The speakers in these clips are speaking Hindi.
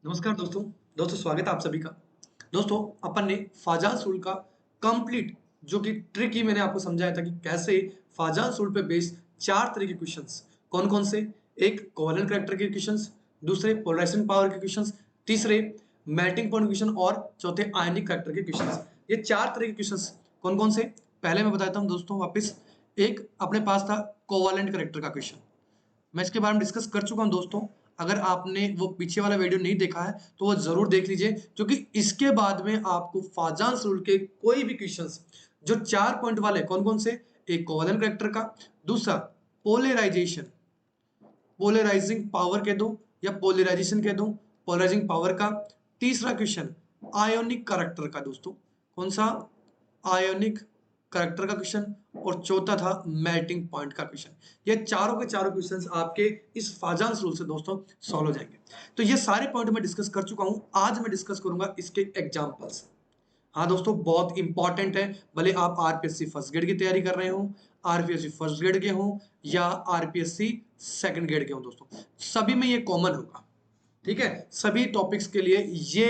नमस्कार दोस्तों। स्वागत है आप सभी का। दोस्तों, अपन ने फाजाल रूल का कंप्लीट जो कि ट्रिक ही मैंने आपको समझाया था कि कैसे फाजाल रूल पे बेस्ड 4 तरह के क्वेश्चंस कौन-कौन से, एक कोवेलेंट करैक्टर के क्वेश्चंस, दूसरे पोलराइजेशन पावर के क्वेश्चंस, तीसरे मेल्टिंग पॉइंट क्वेश्चन और चौथे आयनिक करैक्टर के क्वेश्चंस। ये 4 तरह के क्वेश्चंस कौन-कौन से, पहले मैं बताता हूँ दोस्तों वापस। एक अपने पास था कोवेलेंट करैक्टर का क्वेश्चन। मैं इसके बारे में डिस्कस कर चुका हूं दोस्तों। अगर आपने वो पीछे वाला वीडियो नहीं देखा है तो वो जरूर देख लीजिए, क्योंकि इसके बाद में आपको फाजांस रूल के कोई भी क्वेश्चंस जो 4 पॉइंट वाले कौन कौन से, एक कोवेलेंट करैक्टर का, दूसरा पोलराइजेशन, पोलराइजिंग पावर कह दो या पोलराइजेशन कह दो, पोलराइजिंग पावर का, तीसरा क्वेश्चन आयोनिक करैक्टर का दोस्तों, कौन सा, आयोनिक करैक्टर का क्वेश्चन, और चौथा था मेल्टिंग पॉइंट का क्वेश्चन। ये चारों के चारों क्वेश्चंस आपके इस फाजांस रूल से दोस्तों सॉल्व हो जाएंगे। तो ये सारे पॉइंट मैं डिस्कस कर चुका हूं, आज मैं डिस्कस करूंगा इसके एग्जांपल्स। हाँ दोस्तों, बहुत इंपॉर्टेंट है। भले आप आरपीएससी फर्स्ट ग्रेड की तैयारी कर रहे हो, आरपीएससी फर्स्ट ग्रेड के हो या आरपीएससी सेकंड ग्रेड के हो दोस्तों, सभी में ये कॉमन होगा। ठीक है, सभी टॉपिक्स के लिए ये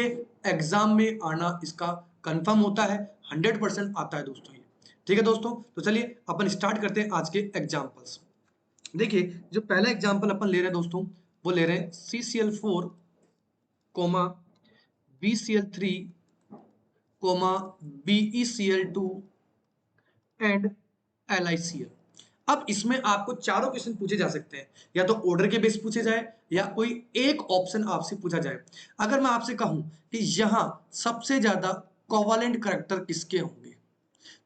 एग्जाम में आना इसका कंफर्म होता है, 100% आता है दोस्तों ये। ठीक है दोस्तों, तो चलिए अपन स्टार्ट करते हैं आज के एग्जांपल्स। देखिए, जो पहला एग्जांपल अपन ले रहे हैं दोस्तों, वो ले रहे हैं CCl4 coma BCl3 coma BeCl2 and LiCl। अब इसमें आपको चारों क्वेश्चन पूछे जा सकते हैं, या तो ऑर्डर के बेस पूछे जाए या कोई एक ऑप्शन आपसे पूछा जाए। अगर मैं आपसे कहूं कि यहां सबसे ज्यादा कोवेलेंट करैक्टर किसके होंगे,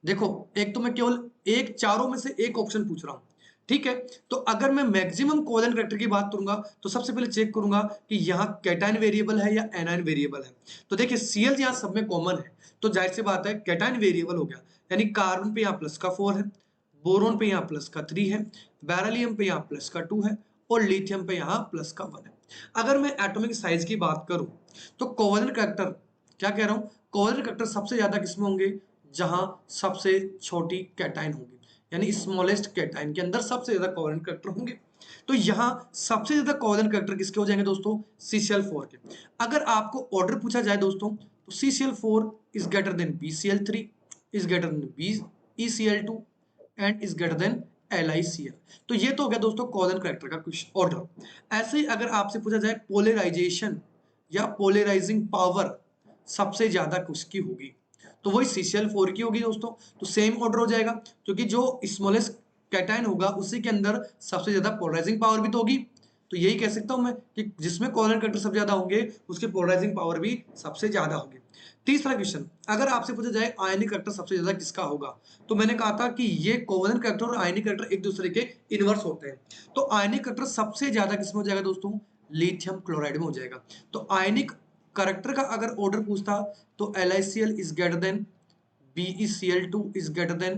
देखो एक तो मैं केवल एक चारों में से एक ऑप्शन पूछ रहा हूं। ठीक है, तो अगर मैं मैक्सिमम कोवेलेंट करैक्टर की बात करूंगा तो सबसे पहले चेक करूंगा कि यहाँ कैटायन वेरिएबल है या एनायन वेरिएबल है। तो देखिए Cl यहाँ सब में कॉमन है, तो जाहिर सी बात है कैटायन वेरिएबल हो गया, यानी कार्बन पे यहाँ प्लस का 4 है, बोरोन पे यहाँ प्लस का 3 है, बेरिलियम पे यहाँ प्लस का 2 है और लिथियम पे यहाँ प्लस का 1 है। अगर मैं एटॉमिक साइज की बात करूं तो कोवेलेंट करैक्टर, क्या कह रहा हूं, कोवेलेंट करैक्टर सबसे ज्यादा किसमें होंगे, जहां सबसे छोटी कैटायन होगी, यानी स्मॉलेस्ट कैटायन के अंदर सबसे ज्यादा कोवेलेंट करैक्टर होंगे। तो यहां सबसे ज्यादा कोवेलेंट करैक्टर किसके हो जाएंगे दोस्तों, CCl4 के। अगर आपको ऑर्डर पूछा जाए दोस्तों तो CCl4 is greater than BCl3, is greater than BeCl2 and is greater than LiCl। तो ये तो हो गया दोस्तों कोवेलेंट करैक्टर का कुछ ऑर्डर। ऐसे ही अगर आपसे पूछा जाए पोलराइजेशन या पोलराइजिंग पावर सबसे ज्यादा किसकी होगी, तो वही CCl4 की होगी दोस्तों। तो सेम ऑर्डर हो जाएगा, क्योंकि जो स्मॉलेस्ट कैटायन होगा उसी के अंदर सबसे ज्यादा पोलराइजिंग पावर भी तो होगी। तो यही कह सकता हूं मैं कि जिसमें कोवेलेंट करैक्टर सबसे ज्यादा होंगे उसके पोलराइजिंग पावर भी सबसे ज्यादा होगी। तीसरा क्वेश्चन, अगर आपसे पूछा जाए आयनिक करैक्टर सबसे ज्यादा किसका होगा, तो मैंने कहा था कि ये कोवेलेंट करैक्टर और आयनिक करैक्टर एक दूसरे के इनवर्स होते हैं। तो आयनिक करैक्टर सबसे ज्यादा किसमें हो जाएगा दोस्तों, लिथियम क्लोराइड में हो जाएगा। तो आयनिक करैक्टर का अगर ऑर्डर पूछता तो LiCl is greater than BeCl2 is greater than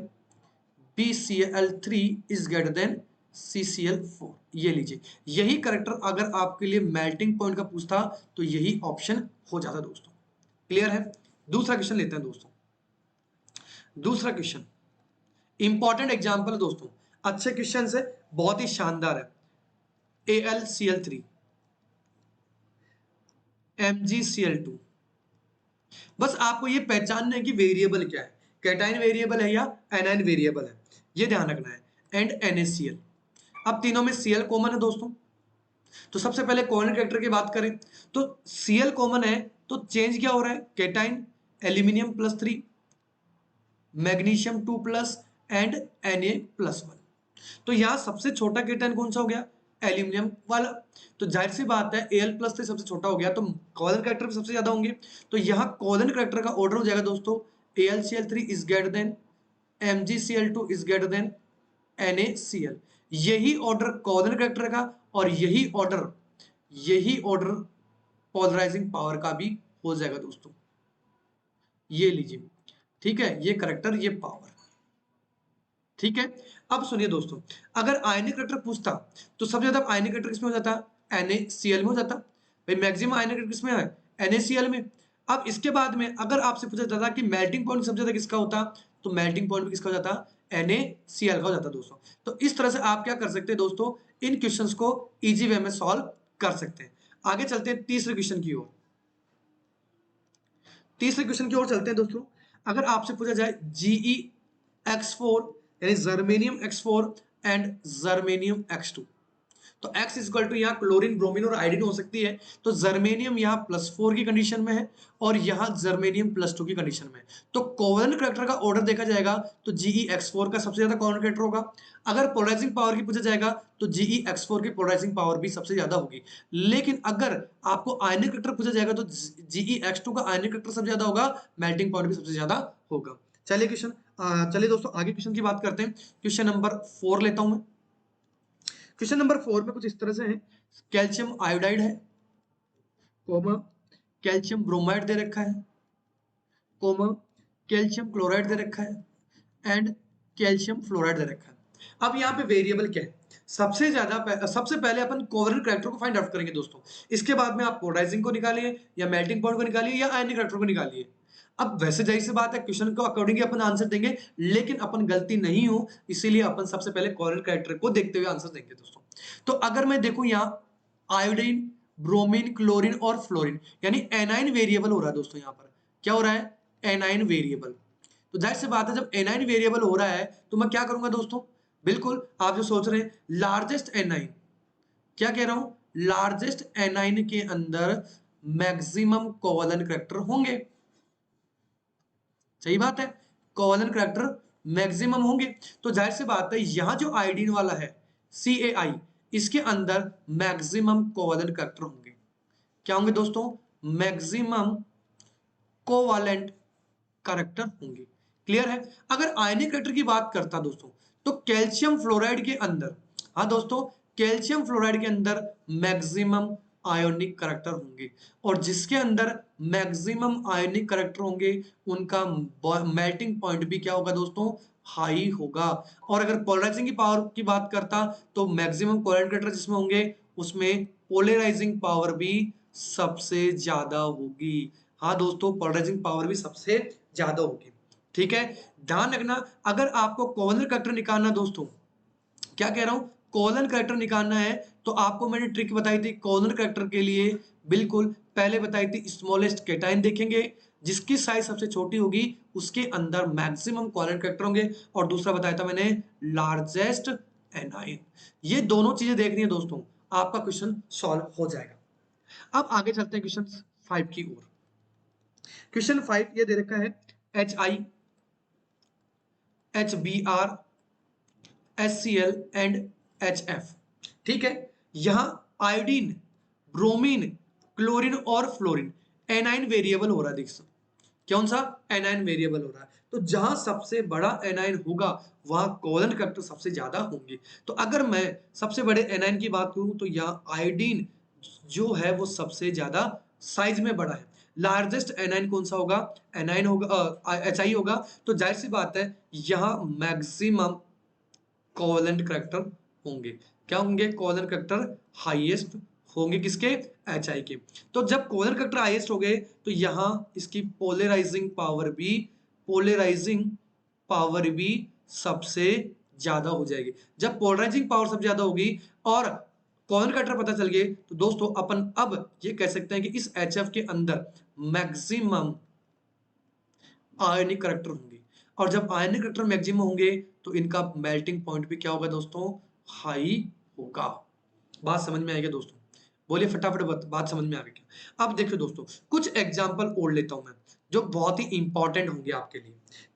BCl3 is greater than CCl4। ये लीजिए, यही करैक्टर अगर आपके लिए मेल्टिंग पॉइंट का पूछता तो यही ऑप्शन हो जाता दोस्तों। क्लियर है। दूसरा क्वेश्चन लेते हैं दोस्तों। दूसरा क्वेश्चन इंपॉर्टेंट एग्जांपल है दोस्तों, अच्छे क्वेश्चन है, बहुत ही शानदार है। AlCl3 MgCl2। बस आपको ये पहचानना है कि वेरिएबल क्या है, कैटायन वेरिएबल है या एनायन वेरिएबल है, ये ध्यान रखना है। एंड NaCl, अब तीनों में Cl कॉमन है दोस्तों। तो सबसे पहले कोवेलेंट करैक्टर की बात करें तो Cl कॉमन है, तो चेंज क्या हो रहा है, cation aluminium +3, magnesium 2+ and Na+1। तो यहां सबसे छोटा कैटायन कौन सा हो गया, एल्यूमिनियम वाला। तो जाहिर सी बात है Al+ सबसे छोटा हो गया, तो कोवेलेंट करैक्टर भी सबसे ज्यादा होंगे। तो यहाँ कोवेलेंट करैक्टर का ऑर्डर हो जाएगा दोस्तों, AlCl3 is greater than MgCl2 is greater than NaCl। यही ऑर्डर कोवेलेंट करैक्टर का और यही ऑर्डर पोलराइजिंग पावर का भी हो जाएगा दोस्तों। ये लीजिए, ठीक है, ये करैक्टर ये पावर। ठीक है, अब सुनिए दोस्तों, अगर आयनिक करैक्टर पूछता तो सबसे ज्यादा आयनिक करैक्टर किसमें हो जाता, NaCl में हो जाता। भाई मैक्सिमम आयनिक करैक्टर किसमें है, NaCl में। अब इसके बाद में अगर आपसे पूछा जाता कि मेल्टिंग पॉइंट सबसे ज्यादा किसका होता, तो मेल्टिंग पॉइंट किसका हो जाता, NaCl का हो जाता दोस्तों। तो इस तरह से आप क्या कर सकते हैं दोस्तों, इन क्वेश्चंस को इजी वे में सॉल्व कर सकते हैं। आगे चलते हैं तीसरे क्वेश्चन की ओर। तीसरे क्वेश्चन की ओर चलते हैं दोस्तों। अगर आपसे पूछा जाए GeX4 यानी germanium X4 and germanium X2, तो X इज इक्वल टू यहाँ क्लोरीन, ब्रोमीन और आयोडीन हो सकती है। तो जर्मेनियम यहाँ +4 की कंडीशन में है और यहाँ जर्मेनियम +2 की कंडीशन में है। तो कोवेलेंट करैक्टर का ऑर्डर देखा जाएगा तो GeX4 का सबसे ज्यादा कोवेलेंट करैक्टर होगा। अगर पोलराइजिंग पावर की पूछा जाएगा तो GeX4 की पोलराइजिंग पावर भी सबसे ज्यादा होगी। लेकिन अगर आपको आयनिक करैक्टर पूछा जाएगा तो GeX2 का आयनिक करैक्टर सबसे ज्यादा होगा, मेल्टिंग पॉइंट भी सबसे ज्यादा होगा। चलिए दोस्तों आगे क्वेश्चन की बात करते हैं। क्वेश्चन नंबर 4 लेता हूं मैं। क्वेश्चन नंबर 4 में कुछ इस तरह से है, कैल्शियम आयोडाइड है, कोमा कैल्शियम ब्रोमाइड दे रखा है, कोमा कैल्शियम क्लोराइड दे रखा है एंड कैल्शियम फ्लोराइड दे रखा है। अब यहाँ पे वेरिएबल क्या है? सबसे पहले अपन कोवेलेंट करैक्टर को फाइंड आउट करेंगे दोस्तों। इसके बाद में आप पोलराइजिंग को निकालिए या मेल्टिंग पॉइंट को निकालिए या आयनिक करैक्टर को निकालिए। अब वैसे जाहिर सी बात है क्वेश्चन को अकॉर्डिंग अपन आंसर देंगे, लेकिन अपन गलती नहीं हो इसीलिए अपन सबसे पहले कोवेलेंट करैक्टर को देखते हुए आंसर देंगे दोस्तों। तो अगर मैं देखूं यहाँ आयोडीन, ब्रोमीन, क्लोरीन और फ्लोरीन यानी एनाइन वेरिएबल हो रहा है दोस्तों। यहाँ पर क्या हो रहा है? A9 variable. तो जाहिर सी बात है जब एनाइन वेरिएबल हो रहा है तो मैं क्या करूंगा दोस्तों? बिल्कुल आप जो सोच रहे हैं लार्जेस्ट एनाइन, क्या कह रहा हूं? लार्जेस्ट एनाइन के अंदर मैक्सिमम कोवेलेंट करैक्टर होंगे। सही बात है, कोवेलेंट करैक्टर मैक्सिमम होंगे। तो जाहिर सी बात है यहां जो आयोडीन वाला है CAI, इसके अंदर मैक्सिमम कोवेलेंट करैक्टर होंगे। क्या होंगे दोस्तों? मैक्सिमम कोवेलेंट करैक्टर होंगे। क्लियर है? अगर आयनिक करैक्टर की बात करता दोस्तों तो कैल्शियम फ्लोराइड के अंदर, हाँ दोस्तों, कैल्शियम फ्लोराइड के अंदर मैक्सिमम आयोनिक करैक्टर होंगे और जिसके अंदर मैक्सिमम आयोनिक करैक्टर होंगे उनका मेल्टिंग पॉइंट भी क्या होगा दोस्तों? हाई होगा। और अगर पोलराइजिंग की पावर की बात करता तो मैक्सिमम कोवेलेंट करैक्टर जिसमें होंगे उसमें पोलराइजिंग पावर भी सबसे ज्यादा होगी। हाँ दोस्तों, पोलराइजिंग पावर भी सबसे ज्यादा होगी। ठीक है, ध्यान रखना। अगर आपको कोवेलेंट करैक्टर निकालना दोस्तों, क्या कह रहा हूं, कोवेलेंट करैक्टर निकालना है तो आपको मैंने ट्रिक बताई थी कोवेलेंट करैक्टर के लिए। बिल्कुल पहले बताई थी स्मॉलेस्ट केटाइन देखेंगे, जिसकी साइज सबसे छोटी होगी उसके अंदर मैक्सिमम कोवेलेंट करैक्टर होंगे, और दूसरा बताया था मैंने लार्जेस्ट एनाइन। ये दोनों चीजें देखनी है दोस्तों, आपका क्वेश्चन सॉल्व हो जाएगा। अब आगे चलते हैं क्वेश्चन 5 की ओर। क्वेश्चन 5 ये दे रखा है HI, HBr, HCl and HF। ठीक है, यहां आयोडीन, ब्रोमीन, क्लोरीन और फ्लोरीन एनाइन वेरिएबल हो रहा है। देख सकते कौन सा? एनाइन वेरिएबल हो रहा है। तो जहां सबसे बड़ा एनाइन होगा वहां कोवेलेंट करैक्टर सबसे ज्यादा होंगे। तो अगर मैं सबसे बड़े एनाइन की बात करूं तो यहाँ आयोडीन जो है वो सबसे ज्यादा साइज में बड़ा है। लार्जेस्ट एनाइन कौन सा होगा? एनाइन होगा, HI होगा। तो जाहिर सी बात है यहाँ मैक्सिमम कोवेलेंट करैक्टर होंगे। क्या होंगे? कोवेलेंट करैक्टर हाईएस्ट होंगे किसके? HI के। तो जब कोवेलेंट करैक्टर हाईएस्ट हो गए तो यहाँ इसकी पोलराइजिंग पावर भी सबसे ज्यादा हो जाएगी। जब पोलराइजिंग पावर सबसे ज्यादा होगी और कोवेलेंट करैक्टर पता चल गए तो दोस्तों अपन अब ये कह सकते हैं कि इस HF के अंदर मैक्सिमम आयनिक करैक्टर होंगे, और जब आयनिक करैक्टर मैक्सिमम होंगे तो इनका मेल्टिंग पॉइंट भी क्या होगा दोस्तों? हाई होगा। बात समझ में आएगी दोस्तों? बोलिए फटाफट, बात समझ में आ गई क्या? अब देखिए दोस्तों कुछ एग्जांपल और लेता हूं मैं जो बहुत ही इंपॉर्टेंट होंगे आपके लिए।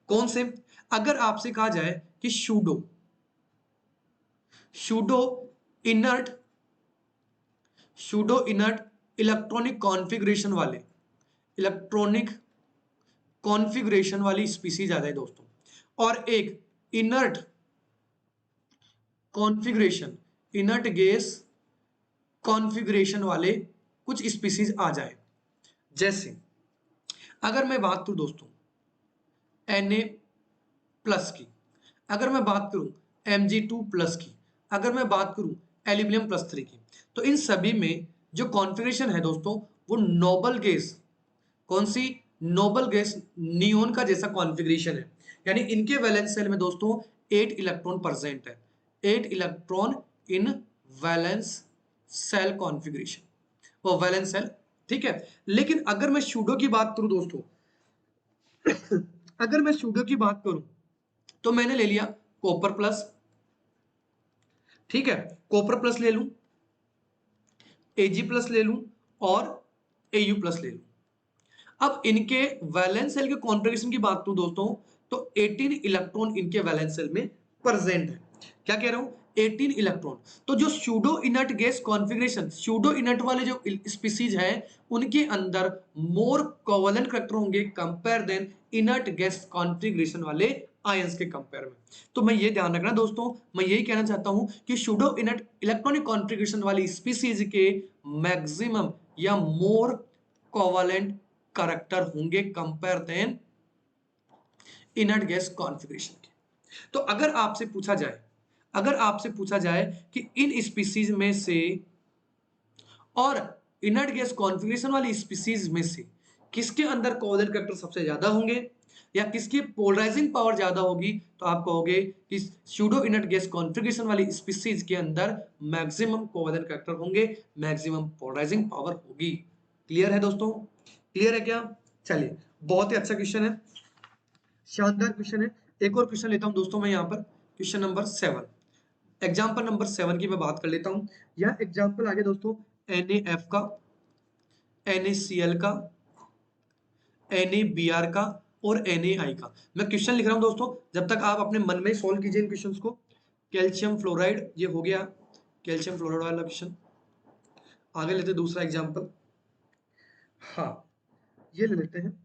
कौन से? अगर आपसे कहा जाए कि pseudo pseudo inert electronic configuration वाली स्पीसीज आ जाए दोस्तों, और एक inert configuration, inert gas configuration वाले कुछ स्पीसीज आ जाए। जैसे अगर मैं बात करूं दोस्तों Na+ की, अगर मैं बात करूं Mg2+ की, अगर मैं बात करूं एल्यूमिनियम+3 की, तो इन सभी में जो कॉन्फ़िगरेशन है दोस्तों वो नोबल गैस, कौन सी? नोबल गैस नियोन का जैसा कॉन्फ़िगरेशन है। यानी इनके वैलेंस सेल में दोस्तों 8 इलेक्ट्रॉन प्रेजेंट है, 8 electron in valence shell configuration, वो वैलेंस सेल। ठीक है, लेकिन अगर मैं सूडो की बात करूं दोस्तों अगर मैं शुगर की बात करूं तो मैंने ले लिया कॉपर प्लस, ठीक है, कॉपर प्लस ले लूं, एजी प्लस ले लूं और एयू प्लस ले लूं। अब इनके वैलेंस सेल के कॉन्फ़िगरेशन की बात करूं दोस्तों, तो 18 इलेक्ट्रॉन इनके वैलेंस सेल में प्रेजेंट है। क्या कह रहा हूं, 18 इलेक्ट्रॉन। तो जो pseudo inert gas configuration, pseudo inert वाले जो स्पीसीज है उनके अंदर मोर कोवेलेंट करैक्टर होंगे compare then inert gas configuration वाले आयंस के कंपेयर में। तो मैं ये ध्यान रखना दोस्तों, मैं यही कहना चाहता हूं कि स्यूडो इनर्ट इलेक्ट्रॉनिक कॉन्फ़िगरेशन वाली स्पीसीज के मैक्सिमम या मोर कोवेलेंट करैक्टर होंगे compare then inert gas configuration के। तो अगर आपसे पूछा जाए कि इन स्पीसीज में से और इनर्ट गैस कॉन्फ़िगरेशन वाली स्पीसीज में से किसके अंदर कोवेलेंट करैक्टर सबसे ज्यादा होंगे या किसकी पोलराइजिंग पावर ज्यादा होगी, तो आप कहोगे कि स्यूडो इनर्ट गैस कॉन्फ़िगरेशन वाली स्पीसीज के अंदर मैक्सिमम कोवेलेंट करैक्टर होंगे, मैक्सिमम पोलराइजिंग पावर होगी। क्लियर है दोस्तों, क्लियर है क्या? चलिए, बहुत ही अच्छा क्वेश्चन है, शानदार क्वेश्चन है। एक और क्वेश्चन लेता हूं दोस्तों मैं यहाँ पर, क्वेश्चन नंबर 7, एग्जाम्पल नंबर 7 की मैं बात कर लेता हूं। यह एग्जाम्पल आगे दोस्तों NaF का, NaCl का, NaBr का और NaI का। मैं क्वेश्चन लिख रहा हूं दोस्तों, जब तक आप अपने मन में सॉल्व कीजिए इन क्वेश्चंस को। कैल्शियम फ्लोराइड, ये हो गया कैल्शियम फ्लोराइड वाला क्वेश्चन। आगे लेते दूसरा एग्जाम्पल, हाँ ये ले लेते हैं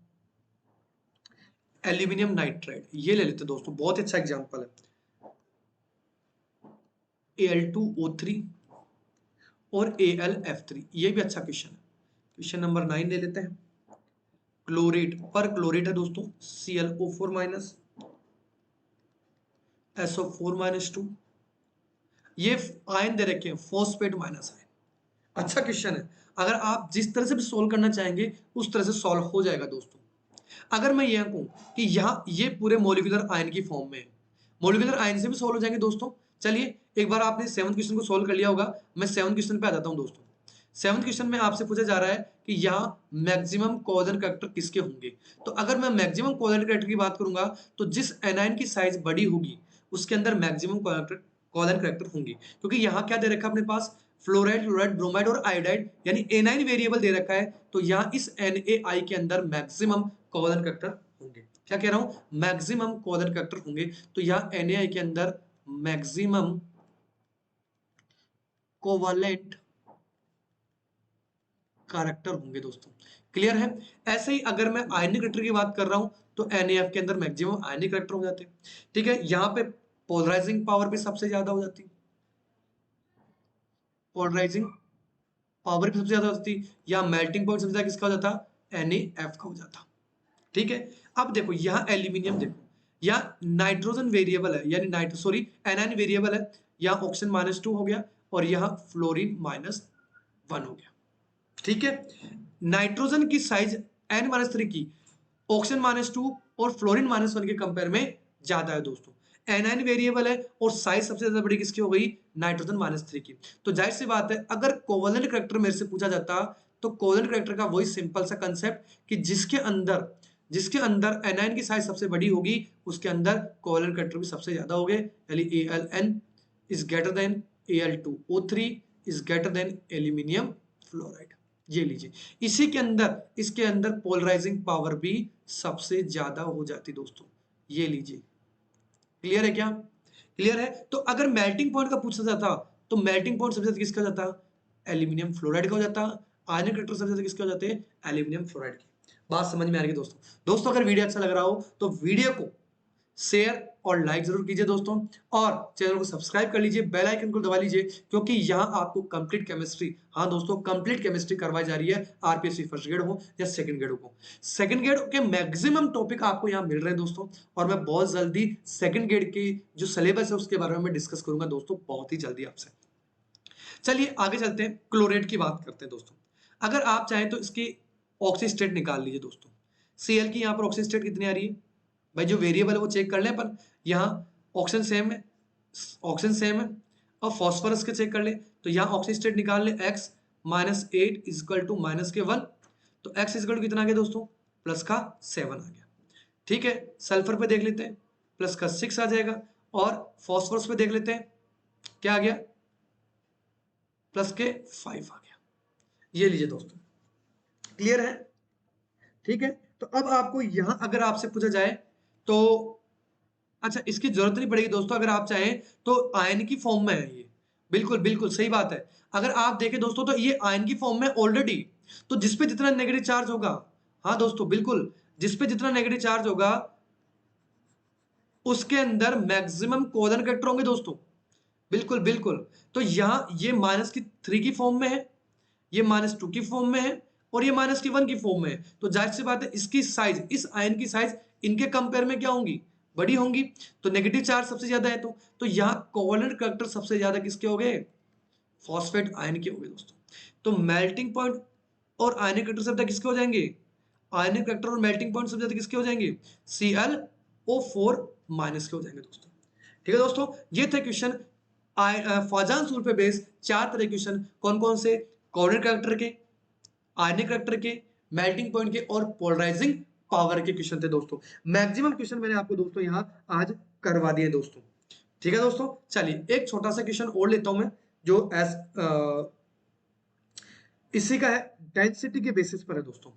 एल्यूमिनियम नाइट्राइड, ये ले लेते हैं दोस्तों, बहुत अच्छा एग्जाम्पल है। Al2O3 और AlF3, ये भी अच्छा क्वेश्चन है। क्वेश्चन नंबर 9 ले लेते हैं, क्लोरेट पर क्लोरेट है दोस्तों, ClO4 माइनस, SO4 माइनस 2, ये आयन दे रखे हैं फॉस्फेट माइनस आयन। अच्छा क्वेश्चन है, अगर आप जिस तरह से भी सोल्व करना चाहेंगे उस तरह से सोल्व हो जाएगा दोस्तों। अगर मैं यह कहूं कि यहाँ ये पूरे मॉलिक्यूलर आयन की फॉर्म में है, मॉलिक्यूलर आयन से भी सोल्व हो जाएंगे दोस्तों। चलिए, एक बार आपने 7th क्वेश्चन को सोल्व कर लिया होगा, मैं 7th क्वेश्चन पे आ जाता हूं दोस्तों। 7th क्वेश्चन में आपसे पूछा जा रहा है कि यहाँ मैक्सिमम कोवेलेंट करैक्टर किसके होंगे। तो अगर मैं मैक्सिमम कोवेलेंट करैक्टर की बात करूंगा तो जिस एनायन की साइज बड़ी होगी उसके अंदर मैक्सिमम कोवेलेंट करैक्टर होंगे, क्योंकि यहाँ क्या दे रखा है अपने पास, फ्लोराइड, क्लोराइड, ब्रोमाइड और आयोडाइड, यानी एनाइन वेरिएबल दे रखा है। तो यहाँ इस NaI के अंदर मैक्सिमम कोवेलेंट करैक्टर होंगे। क्या कह रहा हूं, मैक्सिमम कोवेलेंट करैक्टर होंगे। तो यहाँ NaI के अंदर मैक्सिमम कोवेलेंट करैक्टर होंगे दोस्तों। क्लियर है? ऐसे ही अगर मैं आयनिक करैक्टर की बात कर रहा हूं तो NaF के अंदर मैक्सिमम आयनिक करैक्टर हो जाते हैं। ठीक है, यहाँ पे पोलराइजिंग पावर भी सबसे ज्यादा हो जाती है, पोलराइजिंग पावर भी सबसे ज्यादा होती, या मेल्टिंग पॉइंट सबसे ज्यादा किसका हो जाता, NaF का हो जाता। ठीक है, अब देखो यहाँ एल्यूमिनियम, देखो यहाँ नाइट्रोजन वेरिएबल है, यानी नाइट्रो सॉरी एनाइन वेरिएबल है, यहाँ ऑक्सीजन -2 हो गया और यहाँ फ्लोरीन -1 हो गया। ठीक है, नाइट्रोजन की साइज N-3 की ऑक्सीजन -2 और फ्लोरीन -1 के कंपेयर में ज्यादा है दोस्तों। एनाइन वेरिएबल है और साइज सबसे ज्यादा बड़ी किसकी हो गई, नाइट्रोजन -3 की। तो जाहिर सी बात है, अगर कोवेलेंट करैक्टर मेरे से पूछा जाता तो कोवेलेंट करैक्टर का वही सिंपल सा कंसेप्ट कि जिसके अंदर एनाइन की साइज सबसे बड़ी होगी उसके अंदर कोवेलेंट करैक्टर भी सबसे ज्यादा होंगे, यानी Aln is greater than Al2O3 is greater than aluminium fluoride. ये लीजिए, इसके अंदर पोलराइजिंग पावर भी सबसे ज्यादा हो जाती दोस्तों। ये लीजिए, क्लियर है क्या? क्लियर है? तो अगर मेल्टिंग पॉइंट का पूछा जाता तो मेल्टिंग पॉइंट सबसे ज्यादा किसका जाता, एल्यूमिनियम फ्लोराइड का हो जाता। आयनिक करैक्टर सबसे ज्यादा किसके हो जाते हैं, एल्यूमिनियम फ्लोराइड के। बात समझ में आ रही है दोस्तों अगर वीडियो अच्छा लग रहा हो तो वीडियो को शेयर और लाइक जरूर कीजिए दोस्तों, और चैनल को सब्सक्राइब कर लीजिए, बेल आइकन को दबा लीजिए, क्योंकि यहाँ आपको कंप्लीट केमिस्ट्री, हाँ दोस्तों कंप्लीट केमिस्ट्री करवाई जा रही है, आरपीएससी फर्स्ट ग्रेड हो या सेकंड ग्रेड हो। सेकंड ग्रेड के मैक्सिमम टॉपिक आपको यहाँ मिल रहे हैं दोस्तों, और मैं बहुत जल्दी सेकंड ग्रेड की जो सिलेबस है उसके बारे में डिस्कस करूंगा दोस्तों, बहुत ही जल्दी आपसे। चलिए आगे चलते हैं, क्लोरेट की बात करते हैं दोस्तों। अगर आप चाहें तो इसकी ऑक्सी स्टेट निकाल लीजिए दोस्तों। Cl की यहाँ पर ऑक्सी स्टेट कितनी आ रही है भाई, जो वेरिएबल है वो चेक कर लें, पर यहाँ ऑक्सीजन सेम है और फॉस्फोरस के चेक कर ले, तो यहाँ ऑक्सी स्टेट निकाल ले, x -8 इक्वल टू -1, तो x इक्वल टू कितना आ गया दोस्तों, +7 आ गया। ठीक है, सल्फर पे देख लेते हैं, प्लस का 6 आ जाएगा, और फॉस्फोरस पे देख लेते हैं, क्या आ गया, प्लस के 5 आ गया। ये लीजिए दोस्तों, क्लियर है? ठीक है, तो अब आपको यहां अगर आपसे पूछा जाए तो अच्छा, इसकी जरूरत नहीं पड़ेगी दोस्तों, अगर आप चाहें तो आयन की फॉर्म में है ये, बिल्कुल बिल्कुल सही बात है। अगर आप देखें दोस्तों तो ये आयन की फॉर्म में ऑलरेडी, तो जिसपे जितना नेगेटिव चार्ज होगा, हाँ दोस्तों बिल्कुल, जिसपे जितना नेगेटिव चार्ज होगा उसके अंदर मैक्सिमम कोलन कैरेक्टर होंगे दोस्तों, बिल्कुल बिल्कुल। तो यहां ये माइनस की 3 की फॉर्म में है, ये -2 की फॉर्म में है, और ये -1 की फॉर्म में है। तो जाहिर सी बात है इसकी साइज, इस आयन की साइज इनके कंपेयर में क्या होंगी, बड़ी होंगी। तो नेगेटिव चार्ज सबसे ज्यादा है, तो यहाँ कोवेलेंट करैक्टर सबसे ज्यादा किसके हो गए, फॉस्फेट आयन के हो गए दोस्तों। तो मेल्टिंग पॉइंट और आयनिक करैक्टर सबसे ज्यादा किसके हो जाएंगे, आयनिक करैक्टर और मेल्टिंग पॉइंट सबसे ज्यादा किसके हो जाएंगे, ClO4 माइनस के हो जाएंगे दोस्तों। ठीक है दोस्तों, ये थे क्वेश्चन फॉजान रूल पे बेस्ड 4 तरह के क्वेश्चन, कौन कौन से, कोवेलेंट करैक्टर के, आयनिक करैक्टर के, मेल्टिंग पॉइंट के और पोलराइजिंग पावर के क्वेश्चन थे दोस्तों। मैक्सिमम क्वेश्चन मैंने आपको दोस्तों यहाँ आज करवा दिए दोस्तों। ठीक है दोस्तों, चलिए एक छोटा सा क्वेश्चन और लेता हूं मैं, जो इसी का है, डेंसिटी के बेसिस पर है दोस्तों।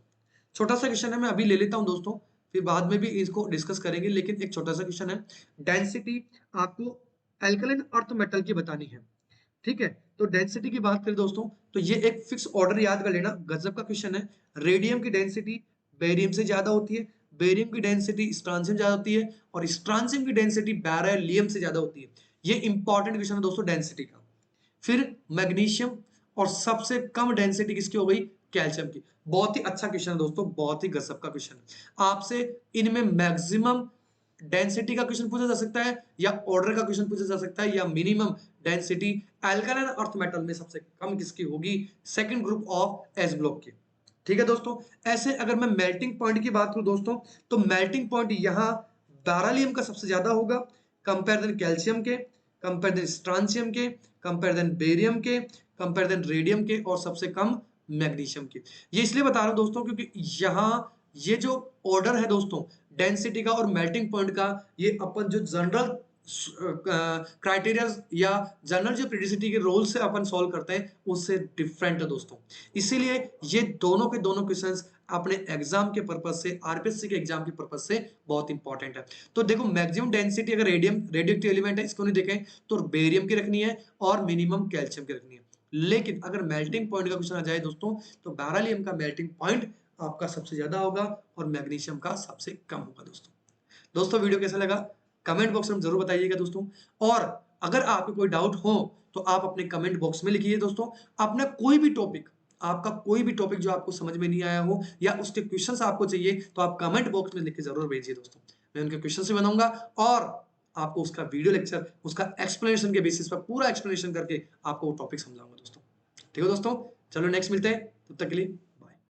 छोटा सा क्वेश्चन है, मैं अभी ले लेता हूं दोस्तों, फिर बाद में भी इसको डिस्कस करेंगे, लेकिन एक छोटा सा क्वेश्चन है, डेंसिटी आपको एल्कलाइन अर्थ मेटल की बतानी है। ठीक है, तो डेंसिटी की बात करें दोस्तों, तो ये एक फिक्स ऑर्डर याद कर लेना, गजब का क्वेश्चन है। रेडियम की डेंसिटी बेरियम से ज्यादा होती है, बेरियम की डेंसिटी स्ट्रांसियम ज्यादा होती है, और स्ट्रांसियम की डेंसिटी बेरिलियम से ज्यादा होती है। ये इंपॉर्टेंट क्वेश्चन है दोस्तों डेंसिटी का। फिर मैग्नीशियम, और सबसे कम डेंसिटी किसकी हो गई, कैल्शियम की। बहुत ही अच्छा क्वेश्चन है दोस्तों, बहुत ही गजब का क्वेश्चन है। आपसे इनमें मैक्सिमम डेंसिटी का क्वेश्चन पूछा जा सकता है, या ऑर्डर का क्वेश्चन पूछा जा सकता है, या minimum density alkaline earth metal में सबसे कम किसकी होगी, second group of S block की। ठीक है दोस्तों, ऐसे अगर मैं मेल्टिंग पॉइंट की बात करूं दोस्तों, तो मेल्टिंग पॉइंट यहां बेरिलियम का सबसे ज्यादा होगा, कंपेयर देन कैल्शियम के, कंपेयर देन स्ट्रांसियम के, कंपेयर देन बेरियम के, कंपेयर देन रेडियम के, और सबसे कम मैग्नीशियम के। ये इसलिए बता रहा हूं दोस्तों क्योंकि यहां ये जो ऑर्डर है दोस्तों डेंसिटी का और मेल्टिंग पॉइंट का, ये अपन जो जनरल क्राइटेरिया या जनरल जो पीरियोडिसिटी के रोल से अपन सॉल्व करते हैं उससे डिफरेंट है दोस्तों। इसीलिए ये दोनों के दोनों क्वेश्चंस अपने एग्जाम के पर्पज से, आरपीएससी के एग्जाम के पर्पज से बहुत इंपॉर्टेंट है। तो देखो मैक्सिमम डेंसिटी अगर रेडियम रेडियोएक्टिव एलिमेंट है इसको नहीं देखें तो बेरियम की रखनी है, और मिनिमम कैल्शियम की रखनी है। लेकिन अगर मेल्टिंग पॉइंट का क्वेश्चन आ जाए दोस्तों, तो बेरिलियम का मेल्टिंग पॉइंट आपका सबसे ज्यादा होगा और मैग्नीशियम का सबसे कम होगा दोस्तों। दोस्तों वीडियो कैसा लगा कमेंट बॉक्स में जरूर बताइएगा दोस्तों, और अगर आपको कोई डाउट हो तो आप अपने कमेंट बॉक्स में लिखिए दोस्तों। अपना कोई भी टॉपिक, आपका कोई भी टॉपिक जो आपको समझ में नहीं आया हो या उसके क्वेश्चंस आपको चाहिए तो आप कमेंट बॉक्स में लिख के जरूर भेजिए दोस्तों। मैं उनके क्वेश्चन से बनाऊंगा और आपको उसका वीडियो लेक्चर, उसका एक्सप्लेनेशन के बेसिस पर पूरा एक्सप्लेनेशन करके आपको वो टॉपिक समझाऊंगा दोस्तों। ठीक है दोस्तों, चलो नेक्स्ट मिलते हैं, तब तक के लिए